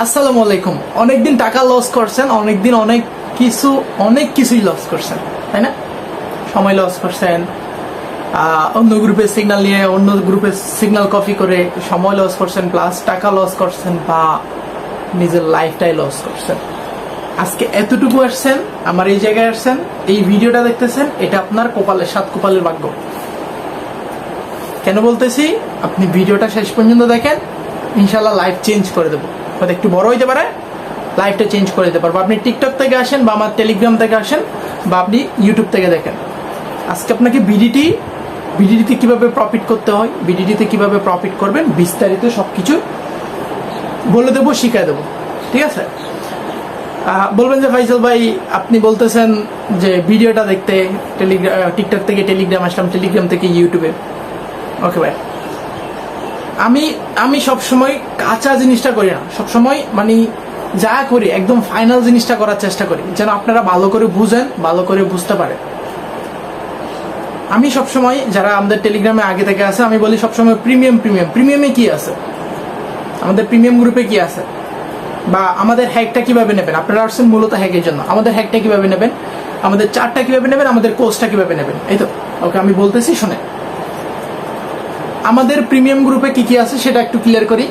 আসসালামু আলাইকুম। অনেকদিন টাকা লস করছেন, অনেকদিন অনেক কিছুই লস করছেন, তাই না? সময় লস করছেন, অন্য গ্রুপে সিগন্যাল নিয়ে অন্য গ্রুপে সিগন্যাল কপি করে সময় লস করছেন, প্লাস টাকা লস করছেন, বা নিজের লাইফটাই লস করছেন। আজকে এতটুকু আসছেন, আমার এই জায়গায় আসছেন, এই ভিডিওটা দেখতেছেন, এটা আপনার কপালের, 7 কপালের ভাগ্য। কেন বলতেছি? আপনি ভিডিওটা শেষ পর্যন্ত দেখেন, ইনশাল্লাহ লাইফ চেঞ্জ করে দেবো। হয়তো একটু বড় হইতে পারে, লাইফটা চেঞ্জ করে দিতে পারবো। আপনি টিকটক থেকে আসেন, বা আমার টেলিগ্রাম থেকে আসেন, বা আপনি ইউটিউব থেকে দেখেন। আজকে আপনাকে বিডিটিতে কিভাবে প্রফিট করতে হয়, বিডিটিতে কিভাবে প্রফিট করবেন, বিস্তারিত সবকিছু বলে দেবো, শিখিয়ে দেবো। ঠিক আছে? বলবেন যে ফাইসাল ভাই, আপনি বলতেছেন যে ভিডিওটা দেখতে টিকটক থেকে টেলিগ্রাম আসলাম, টেলিগ্রাম থেকে ইউটিউবে। ওকে ভাই, আমি সবসময় কাঁচা জিনিসটা করি না, সবসময় মানে যা করি একদম ফাইনাল জিনিসটা করার চেষ্টা করি, যেন আপনারা ভালো করে বুঝেন, ভালো করে বুঝতে পারেন। আমি সবসময়, যারা আমাদের টেলিগ্রামে আগে থেকে আছে, আমি বলি সবসময় প্রিমিয়ামে কি আছে, আমাদের প্রিমিয়াম গ্রুপে কি আছে, বা আমাদের হ্যাকটা কিভাবে নেবেন। আপনারা আসছেন মূলত হ্যাকের জন্য। আমাদের হ্যাকটা কিভাবে নেবেন, আমাদের চার্টটা কিভাবে নেবেন, আমাদের কোর্সটা কিভাবে নেবেন, এই তো। ওকে, আমি বলতেছি শুনে। আমাদের প্রিমিয়াম গ্রুপে কি কি আছে সেটা একটু ক্লিয়ার করি।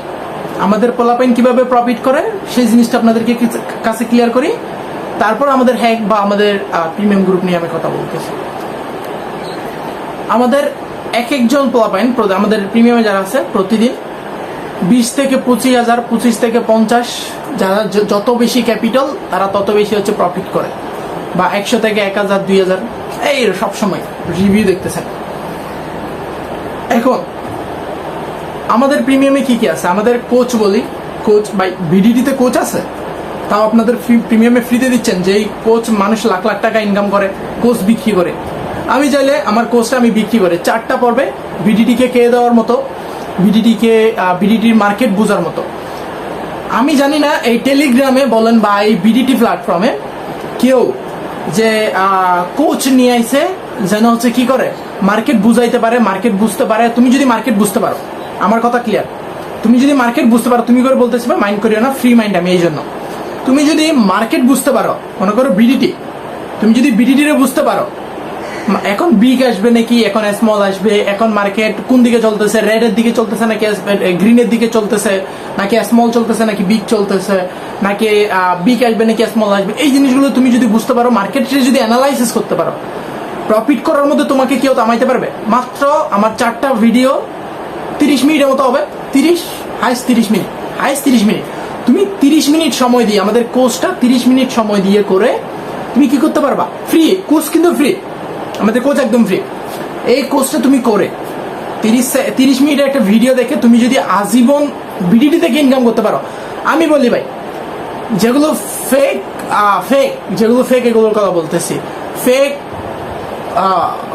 আমাদের পোলাপাইন কিভাবে প্রফিট করে সেই জিনিসটা আপনাদেরকে কাছে ক্লিয়ার করি। তারপর আমাদের হ্যাক বা আমাদের প্রিমিয়াম গ্রুপ নিয়ে আমি কথা বলতেছি। আমাদের একজন পোলাপাইন, আমাদের প্রিমিয়ামে যারা আছে, প্রতিদিন 20 থেকে 25,000, 25 থেকে 50, যারা যত বেশি ক্যাপিটাল তারা তত বেশি হচ্ছে প্রফিট করে, বা 100 থেকে 1,000, 2,000, এই সবসময় রিভিউ দেখতেছেন। এখন আমাদের প্রিমিয়ামে কি কি আছে? আমাদের কোচ বলি, কোচ বাই বিডিটিতে কোচ আছে, তাও আপনাদের প্রিমিয়ামে ফ্রিতে দিচ্ছেন। যেই কোচ মানুষ লাখ লাখ টাকা ইনকাম করে, কোচ বিক্রি করে। আমি চাইলে আমার কোচটা আমি বিক্রি করে 4টা পর্বে বিডিটিকে কে দেওয়ার মতো, বিডিটির মার্কেট বোঝার মতো। আমি জানি না এই টেলিগ্রামে বলেন বা এই বিডিটি প্ল্যাটফর্মে কেউ যে কোচ নিয়ে আইছে যেন হচ্ছে কি করে মার্কেট বুঝাইতে পারে, মার্কেট বুঝতে পারে। তুমি যদি মার্কেট বুঝতে পারো, আমার কথা ক্লিয়ার, তুমি যদি মার্কেট বুঝতে পারো, তুমি করে বলতেছি মাইন্ড করিও না, ফ্রি মাইন্ড আমি এই জন্য। তুমি যদি মার্কেট বুঝতে পারো, মনে করো বিডিটি, তুমি যদি বিডিটিরে বুঝতে পারো, এখন বিগ আসবে নাকি এখন স্মল আসবে, এখন মার্কেট কোন দিকে চলতেছে, রেডের দিকে চলতেছে নাকি গ্রিনের দিকে চলতেছে, নাকি স্মল চলতেছে নাকি বিগ চলতেছে, নাকি বিগ আসবে নাকি স্মল আসবে, এই জিনিসগুলো তুমি যদি বুঝতে পারো, মার্কেটে যদি অ্যানালাইসিস করতে পারো, প্রফিট করার মধ্যে তোমাকে কেউ থামাইতে পারবে? মাত্র আমার 4টা ভিডিও 30 মিনিটের মতো হবে, 30 মিনিট। তুমি 30 মিনিট সময় দিয়ে, আমাদের কোর্সটা 30 মিনিট সময় দিয়ে করে তুমি কি করতে পারবা? ফ্রি কোর্স, কিন্তু ফ্রি, আমাদের কোচ একদম ফ্রি। এই কোর্সটা তুমি করে 30 মিনিটের একটা ভিডিও দেখে তুমি যদি আজীবন বিডিটি থেকে ইনকাম করতে পারো, আমি বলি ভাই, যেগুলো যেগুলো ফেক এগুলোর কথা বলতেছি, ফেক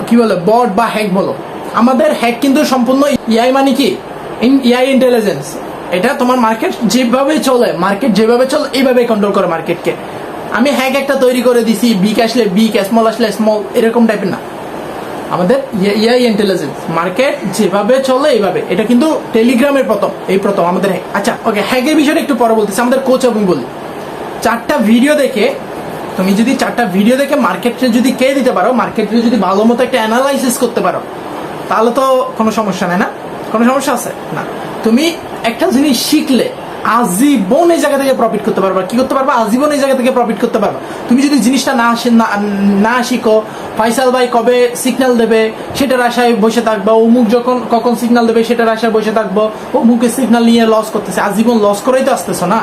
কি বলে, বট বা হ্যাক বলো, আমাদের হ্যাক কিন্তু সম্পূর্ণ ইআই, মানে কি ইআই ইন্টেলিজেন্স। এটা তোমার মার্কেট যেভাবে চলে এইভাবে কন্ট্রোল করে মার্কেটকে। আমি হ্যাক একটা তৈরি করে দিছি, বিগ আসলে বিগ, স্মল আসলে স্মল, এরকম টাইপের না। আমাদের ইআই ইন্টেলিজেন্স, মার্কেট যেভাবে চলে এইভাবে। এটা কিন্তু টেলিগ্রামের প্রথম আমাদের হ্যাক। আচ্ছা ওকে, হ্যাকের বিষয়টা একটু পরে বলতেছি। আমাদের কোচ আমি বলি, 4টা ভিডিও দেখে, তুমি যদি 4টা ভিডিও দেখে মার্কেটে যদি কে দিতে পারো, মার্কেটে যদি ভালো মতো একটা অ্যানালাইসিস করতে পারো, তাহলে তো কোনো সমস্যা নেই না? কোনো সমস্যা আছে না? তুমি একটা জিনিস শিখলে আজীবন এই জায়গা থেকে প্রফিট করতে পারবা। কি করতে পারবা? আজীবন এই জায়গা থেকে প্রফিট করতে পারবা। তুমি যদি জিনিসটা না শিখো, ফাইসাল ভাই কবে সিগন্যাল দেবে সেটার আশায় বসে থাকবো, অমুক কখন সিগন্যাল দেবে সেটার আশায় বসে থাকবো, অমুকের সিগন্যাল নিয়ে লস করতেছে, আজীবন লস করেই তো আসতেছো না,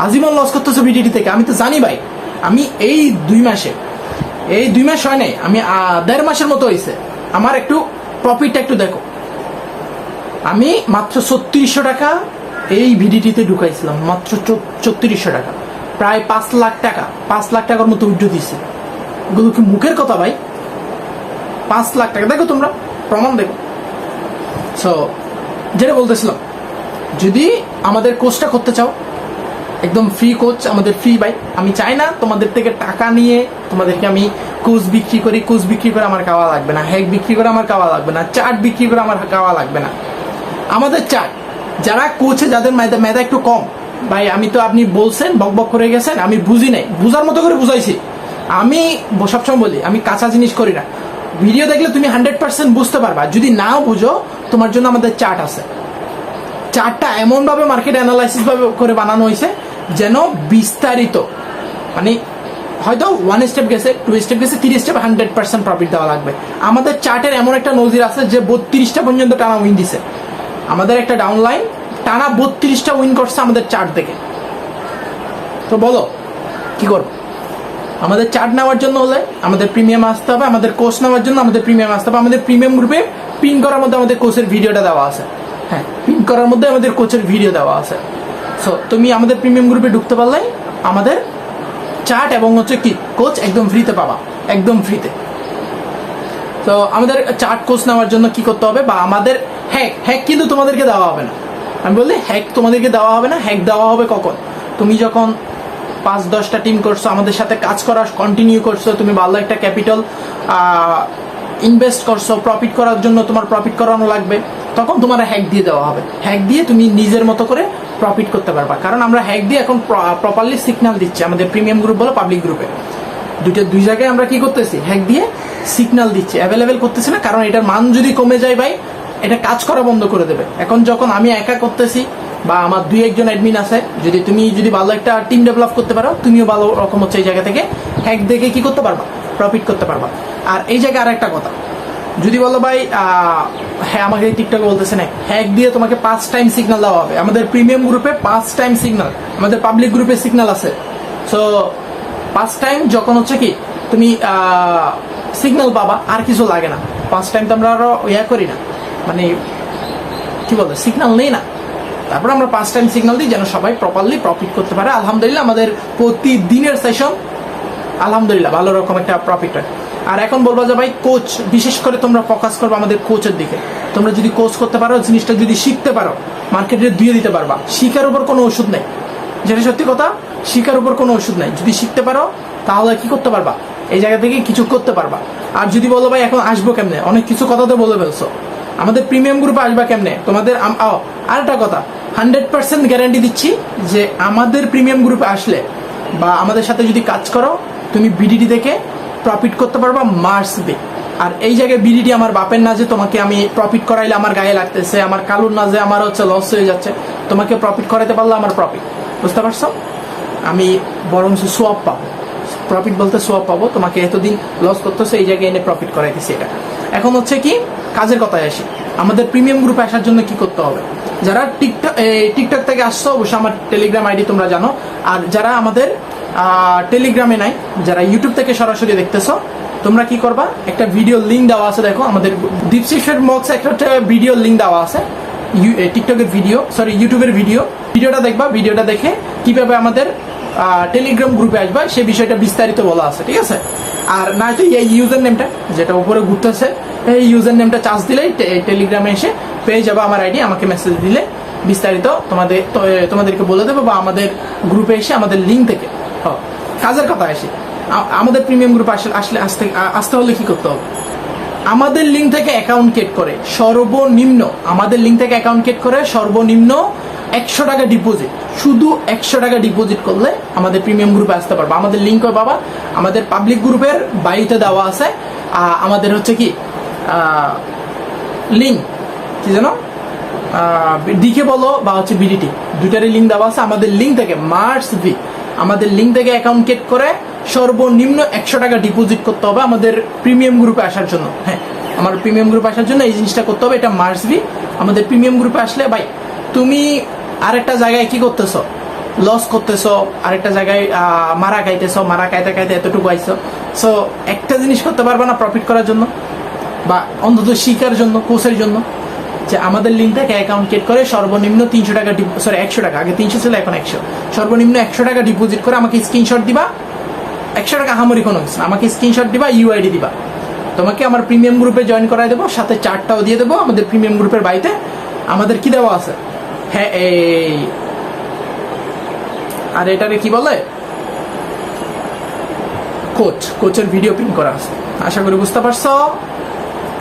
আজীবন লস করতেছো বিডিটি থেকে। আমি তো জানি ভাই, আমি এই 2 মাস হয় নাই, আমি 1.5 মাসের মতো হয়েছে, আমার একটু প্রফিটটা একটু দেখো। আমি মাত্র 3600 টাকা এই ভিডিটিতে ঢুকাইছিলাম, মাত্র 3600 টাকা, প্রায় 5 লাখ টাকার মতো উইথড্র দিয়েছি। এগুলো কি মুখের কথা ভাই? 5 লাখ টাকা, দেখো তোমরা প্রমাণ দেখো। সো যেটা বলতেছিলাম, যদি আমাদের কোর্সটা করতে চাও, একদম ফ্রি কোচ, আমাদের ফ্রি ভাই। আমি চাই না তোমাদের থেকে টাকা নিয়ে তোমাদেরকে আমি কোচ বিক্রি করে আমার খাওয়া লাগবে না, হ্যাক বিক্রি করে আমার খাওয়া লাগবে না, চার্ট বিক্রি করে আমার খাওয়া লাগবে না। আমাদের চার্ট, যারা কোচে, যাদের মেধা একটু কম, ভাই আমি তো আপনি বলছেন বক বক করে গেছেন, আমি বুঝি নাই, বুঝার মতো করে বুঝাইছি। আমি সবসময় বলি আমি কাঁচা জিনিস করি না। ভিডিও দেখলে তুমি 100% বুঝতে পারবা, যদি নাও বুঝো তোমার জন্য আমাদের চার্ট আছে। চার্টটা এমনভাবে মার্কেট অ্যানালাইসিস ভাবে করে বানানো হয়েছে যেন বিস্তারিত, মানে হয়তো 1 স্টেপ গেছে, 2 স্টেপ গেছে, 3 স্টেপ 100% প্রফিট দেওয়া লাগবে। আমাদের চার্টের এমন একটা নজির আছে যে 32টা পর্যন্ত টানা উইন দিছে। আমাদের একটা ডাউনলাইন টানা 32টা উইন করছে আমাদের চার্ট থেকে। তো বলো কি করবো? আমাদের চার্ট নেওয়ার জন্য হলে আমাদের প্রিমিয়াম আসতে হবে, আমাদের কোর্স নেওয়ার জন্য আমাদের প্রিমিয়াম আসতে হবে। আমাদের প্রিমিয়াম গ্রুপে পিন করার মধ্যে আমাদের কোচের ভিডিওটা দেওয়া আছে। হ্যাঁ, পিন করার মধ্যে আমাদের কোচের ভিডিও দেওয়া আছে। সো তুমি আমাদের প্রিমিয়াম গ্রুপে ঢুকতে পারলে আমাদের চার্ট এবং হচ্ছে কি কোচ একদম ফ্রিতে পাবা, একদম ফ্রিতে। তো আমাদের চার্ট কোচ নেওয়ার জন্য কি করতে হবে, বা আমাদের হ্যাক কিন্তু তোমাদেরকে দেওয়া হবে না। আমি বললি হ্যাক তোমাদেরকে দেওয়া হবে না। হ্যাক দেওয়া হবে কখন? তুমি যখন 5-10টা টিম করছো, আমাদের সাথে কাজ করা কন্টিনিউ করছো, তুমি ভালো একটা ক্যাপিটাল ইনভেস্ট করছো, প্রফিট করার জন্য তোমার প্রফিট করানো লাগবে, তখন তোমার হ্যাক দিয়ে দেওয়া হবে। হ্যাক দিয়ে তুমি নিজের মতো করে প্রফিট করতে পারবা। কারণ আমরা হ্যাক দিয়ে এখন প্রপারলি সিগন্যাল দিচ্ছি আমাদের প্রিমিয়াম গ্রুপ বলো পাবলিক গ্রুপে, দুই জায়গায় আমরা কি করতেছি, হ্যাক দিয়ে সিগন্যাল দিচ্ছি, অ্যাভেলেবেল করতেছি না। কারণ এটার মান যদি কমে যায় ভাই, এটা কাজ করা বন্ধ করে দেবে। এখন যখন আমি একা করতেছি বা আমার 2-1জন অ্যাডমিন আছে, তুমি যদি ভালো একটা টিম ডেভেলপ করতে পারো, তুমিও ভালো রকম হচ্ছে এই জায়গা থেকে হ্যাক দেখে কি করতে পারবা, প্রফিট করতে পারবা। আর এই জায়গায় আর একটা কথা, যদি বলো ভাই হ্যাঁ আমাকে টিকটকে বলতেছে না, হ্যাক দিয়ে তোমাকে 5 টাইম সিগন্যাল দেওয়া হবে। আমাদের প্রিমিয়াম গ্রুপে 5 টাইম সিগন্যাল, আমাদের পাবলিক গ্রুপে সিগন্যাল আছে। সো 5 টাইম যখন হচ্ছে কি তুমি সিগন্যাল পাবা, আর কিছু লাগে না। 5 টাইম তো আমরা আরো করি না, মানে কি বলবো, সিগন্যাল নেই না। তারপর আমরা 5 টাইম সিগন্যাল দিই যেন সবাই প্রপারলি প্রফিট করতে পারে। আলহামদুলিল্লাহ আমাদের প্রতিদিনের সেশন আলহামদুলিল্লাহ ভালো রকম একটা প্রফিট হয়। আর এখন বলবো যে ভাই কোচ, বিশেষ করে তোমরা ফোকাস করবে আমাদের কোচের দিকে। তোমরা যদি কোচ করতে পারো, জিনিসটা যদি শিখতে পারো, মার্কেটে দিয়ে দিতে পারবা। শিখার উপর কোনো ওষুধ নেই, যেটা সত্যি কথা, শিখার উপর কোনো ওষুধ নেই। যদি শিখতে পারো তাহলে কি করতে পারবা, এই জায়গা থেকে কিছু করতে পারবা। আর যদি বলো ভাই এখন আসবো কেমনে, অনেক কিছু কথা তো বলে ফেলছো, আমাদের প্রিমিয়াম গ্রুপে আসবা কেমনে তোমাদের। আর একটা কথা 100% গ্যারান্টি দিচ্ছি যে আমাদের প্রিমিয়াম গ্রুপে আসলে বা আমাদের সাথে যদি কাজ করো, তুমি বিডিডি থেকে প্রফিট করতে পারবা মাসবে। আর এই জায়গায় বিডিডি আমার বাপের না যে তোমাকে আমি প্রফিট করাইলে আমার গায়ে লাগতেছে, আমার কালুর না যে আমার হচ্ছে লস হয়ে যাচ্ছে। তোমাকে প্রফিট করাইতে পারলে আমার প্রফিট, বুঝতে পারছো? আমি বরং সোয়াব পাবো, প্রফিট বলতে সোয়াব পাবো। তোমাকে এতদিন লস করতেছে, এই জায়গায় এনে প্রফিট করাইতেছি। এটা এখন হচ্ছে কি কাজের কথায় আসি, আমাদের প্রিমিয়াম গ্রুপে আসার জন্য কি করতে হবে? যারা টিকটক থেকে আসছো অবশ্যই আমার টেলিগ্রাম আইডি তোমরা জানো। আর যারা আমাদের টেলিগ্রামে নাই, যারা ইউটিউব থেকে সরাসরি দেখতেছো, তোমরা কি করবা, একটা ভিডিও লিঙ্ক দেওয়া আছে, দেখো আমাদের ডিসক্রিপশন বক্সে একটা ভিডিও লিঙ্ক দেওয়া আছে, টিকটকের ভিডিও, সরি ইউটিউবের ভিডিওটা দেখবা। ভিডিওটা দেখে কিভাবে আমাদের টেলিগ্রাম গ্রুপে আসবা সে বিষয়টা বিস্তারিত বলা আছে, ঠিক আছে? আর না তো এই ইউজার নেমটা যেটা উপরে ঘুরতেছে, এই ইউজার নেমটা চার্জ দিলেই টেলিগ্রামে এসে পেয়ে যাবে আমার আইডি। আমাকে মেসেজ দিলে বিস্তারিত তোমাদেরকে বলে দেবো, বা আমাদের গ্রুপে এসে আমাদের লিঙ্ক থেকে। কাজের কথা আসি, আমাদের প্রিমিয়াম গ্রুপে আসতে হলে কি করতে হবে? আমাদের লিঙ্ক থেকে অ্যাকাউন্ট ক্রিয়েট করে সর্বনিম্ন, আমাদের লিঙ্ক থেকে অ্যাকাউন্ট ক্রিয়েট করে সর্বনিম্ন 100 টাকা ডিপোজিট, শুধু 100 টাকা ডিপোজিট করলে আমাদের প্রিমিয়াম গ্রুপে আসতে পারবে। আমাদের লিঙ্ক বাবা আমাদের পাবলিক গ্রুপের বাড়িতে দেওয়া আছে। আমাদের হচ্ছে কি লিঙ্ক কি জানো, ডিকে বলো বা হচ্ছে বিডিটি, দুইটারই লিঙ্ক দেওয়া আছে। আমাদের লিঙ্ক থেকে আমাদের লিঙ্ক থেকে অ্যাকাউন্ট ক্রিয়েট করে সর্বনিম্ন 100 টাকা ডিপোজিট করতে হবে আমাদের প্রিমিয়াম গ্রুপে আসার জন্য। হ্যাঁ, আমার প্রিমিয়াম গ্রুপে আসার জন্য এই জিনিসটা করতে হবে, এটা মার্সবি। আমাদের প্রিমিয়াম গ্রুপে আসলে ভাই তুমি আরেকটা জায়গায় কি করতেছো, লস করতেছো, আরেকটা জায়গায় মারা খাইতে এতটুকু আইছো। সো একটা জিনিস করতে পারবে না প্রফিট করার জন্য, বা অন্তত শিখার জন্য, কোর্সের জন্য, যে আমাদের লিঙ্ক থেকে অ্যাকাউন্ট ক্রিয়েট করে সর্বনিম্ন 300 টাকা, সরি 100 টাকা, আগে 300 ছিল এখন 100, সর্বনিম্ন 100 টাকা ডিপোজিট করে আমাকে স্ক্রিনশট দিবা। 100 টাকা হামরি কোনো কিছু না, আমাকে স্ক্রিনশট দিবা, ইউআইডি দিবা, তোমাকে আমার প্রিমিয়াম গ্রুপে জয়েন করাই দেবো, সাথে চার্টটাও দিয়ে দেবো। আমাদের প্রিমিয়াম গ্রুপের বাড়িতে আমাদের কি দেওয়া আছে, হ্যাঁ এই আর এটারে কি বলে, কোচের ভিডিও পিন করা আছে। আশা করি বুঝতে পারছো।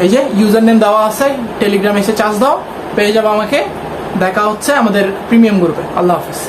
এই যে ইউজার নেম দেওয়া আছে, টেলিগ্রামে এসে চার্জ দাও, পেয়ে যাবো আমাকে। দেখা হচ্ছে আমাদের প্রিমিয়াম গ্রুপে। আল্লাহ হাফিজ।